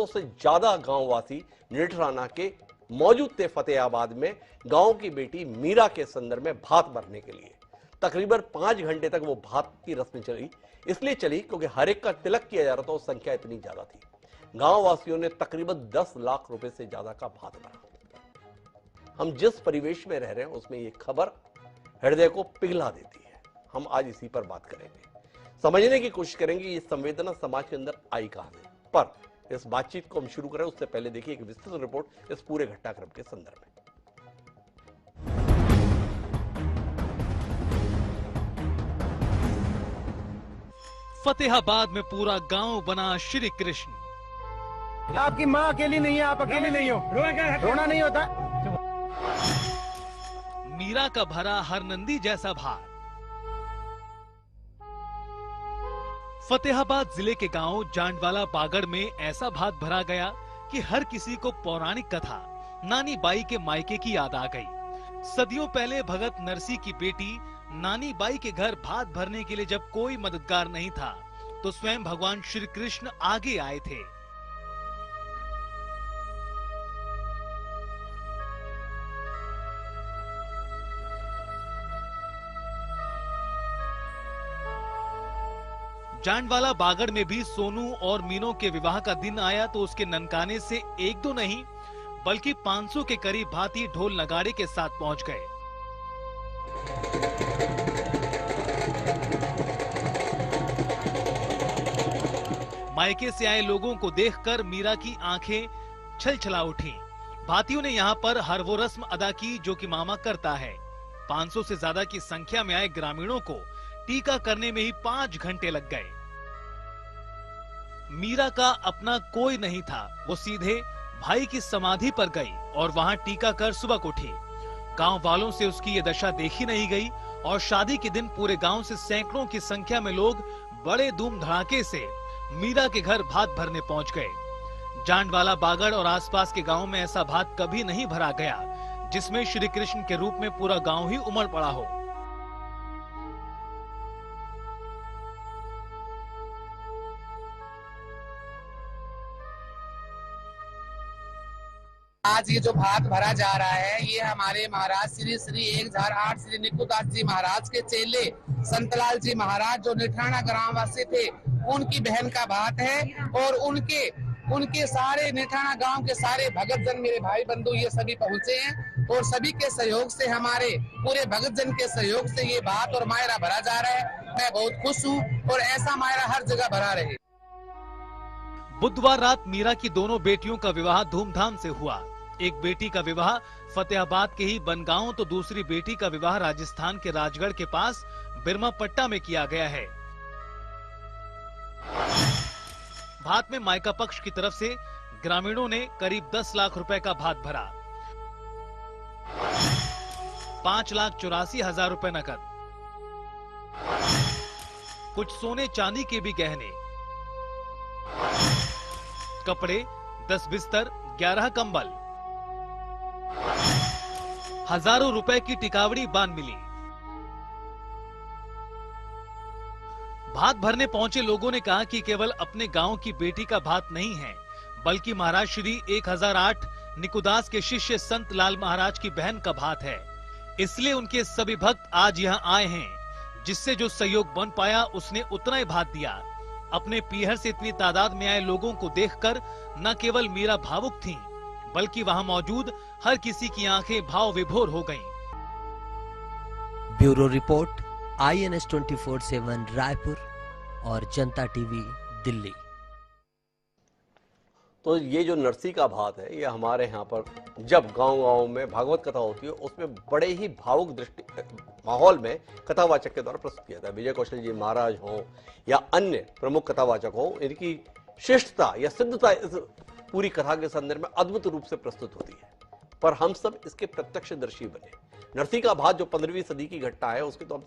हफ्तों से ज्यादा गांववासी निठराना के मौजूद थे फतेहाबाद में गांव की बेटी मीरा के संदर्भ में भात भरने के लिए। तकरीबन 5 घंटे तक वो भात की रस्म चली, इसलिए चली क्योंकि हर एक का तिलक किया जा रहा था और संख्या इतनी ज्यादा थी। गांव वासियों ने तकरीबन 10 लाख रुपए से ज्यादा का भात भरा। हम जिस परिवेश में रह रहे हैं उसमें ये खबर हृदय को पिघला देती है। हम आज इसी पर बात करेंगे, समझने की कोशिश करेंगे ये संवेदना समाज के अंदर आई कहां से। पर इस बातचीत को हम शुरू करें उससे पहले देखिए एक विस्तृत रिपोर्ट इस पूरे घटनाक्रम के संदर्भ में। फतेहाबाद में पूरा गांव बना श्री कृष्ण। आपकी माँ अकेली नहीं है, आप अकेली नहीं हो, रोना नहीं होता। मीरा का भरा हर नंदी जैसा भात। फतेहाबाद जिले के गांव जांडवाला बागड़ में ऐसा भात भरा गया कि हर किसी को पौराणिक कथा नानी बाई के मायके की याद आ गई। सदियों पहले भगत नरसी की बेटी नानी बाई के घर भात भरने के लिए जब कोई मददगार नहीं था तो स्वयं भगवान श्री कृष्ण आगे आए थे। जांडवाला बागड़ में भी सोनू और मीनू के विवाह का दिन आया तो उसके ननकाने से एक दो नहीं बल्कि 500 के करीब भाती ढोल नगाड़े के साथ पहुंच गए। मायके से आए लोगों को देखकर मीरा की आंखें छलछला उठी। भातियों ने यहाँ पर हर वो रस्म अदा की जो कि मामा करता है। 500 से ज्यादा की संख्या में आए ग्रामीणों को टीका करने में ही 5 घंटे लग गए। मीरा का अपना कोई नहीं था, वो सीधे भाई की समाधि पर गई और वहां टीका कर सुबह उठी। गांव वालों से उसकी ये दशा देखी नहीं गई और शादी के दिन पूरे गांव से सैकड़ों की संख्या में लोग बड़े धूम धड़ाके से मीरा के घर भात भरने पहुंच गए। जांडवाला बागड़ और आसपास के गांव में ऐसा भात कभी नहीं भरा गया जिसमें श्री कृष्ण के रूप में पूरा गांव ही उमड़ पड़ा हो। आज ये जो भात भरा जा रहा है ये हमारे महाराज श्री श्री 1008 श्री निकुदास जी महाराज के चेले संतलाल जी महाराज जो निठराना ग्रामवासी थे उनकी बहन का भात है और उनके सारे निठराना गांव के सारे भगत जन मेरे भाई बंधु ये सभी पहुंचे हैं और सभी के सहयोग से हमारे पूरे भगत जन के सहयोग से ये भात और मायरा भरा जा रहा है। मैं बहुत खुश हूँ और ऐसा मायरा हर जगह भरा रहे। बुधवार रात मीरा की दोनों बेटियों का विवाह धूमधाम से हुआ। एक बेटी का विवाह फतेहाबाद के ही बनगांव तो दूसरी बेटी का विवाह राजस्थान के राजगढ़ के पास बिरमापट्टा में किया गया है। भात में मायका पक्ष की तरफ से ग्रामीणों ने करीब 10 लाख रुपए का भात भरा। 5,84,000 रुपए नकद, कुछ सोने चांदी के भी गहने, कपड़े, 10 बिस्तर, 11 कंबल, हजारों रुपए की टिकावड़ी बांध मिली। भात भरने पहुंचे लोगों ने कहा कि केवल अपने गांव की बेटी का भात नहीं है बल्कि महाराज श्री 1008 निकुदास के शिष्य संत लाल महाराज की बहन का भात है। इसलिए उनके सभी भक्त आज यहाँ आए हैं। जिससे जो सहयोग बन पाया उसने उतना ही भात दिया। अपने पीहर से इतनी तादाद में आए लोगों को देखकर न केवल मीरा भावुक थीं, बल्कि वहां मौजूद हर किसी की आंखें भाव विभोर हो गईं। ब्यूरो रिपोर्ट INS 24/7 रायपुर और जनता टीवी दिल्ली। तो ये जो नरसी का भात है ये हमारे यहाँ पर जब गांव-गांव में भागवत कथा होती है उसमें बड़े ही भावुक दृष्टि माहौल में कथावाचक के द्वारा प्रस्तुत किया जाता है। विजय कौशल जी महाराज हों या अन्य प्रमुख कथावाचक हों, इनकी श्रेष्ठता या सिद्धता इस पूरी कथा के संदर्भ में अद्भुत रूप से प्रस्तुत होती है। पर हम सब इसके प्रत्यक्षदर्शी बने। नरसी का भात जो 15वीं सदी की घटना है उसके तो हम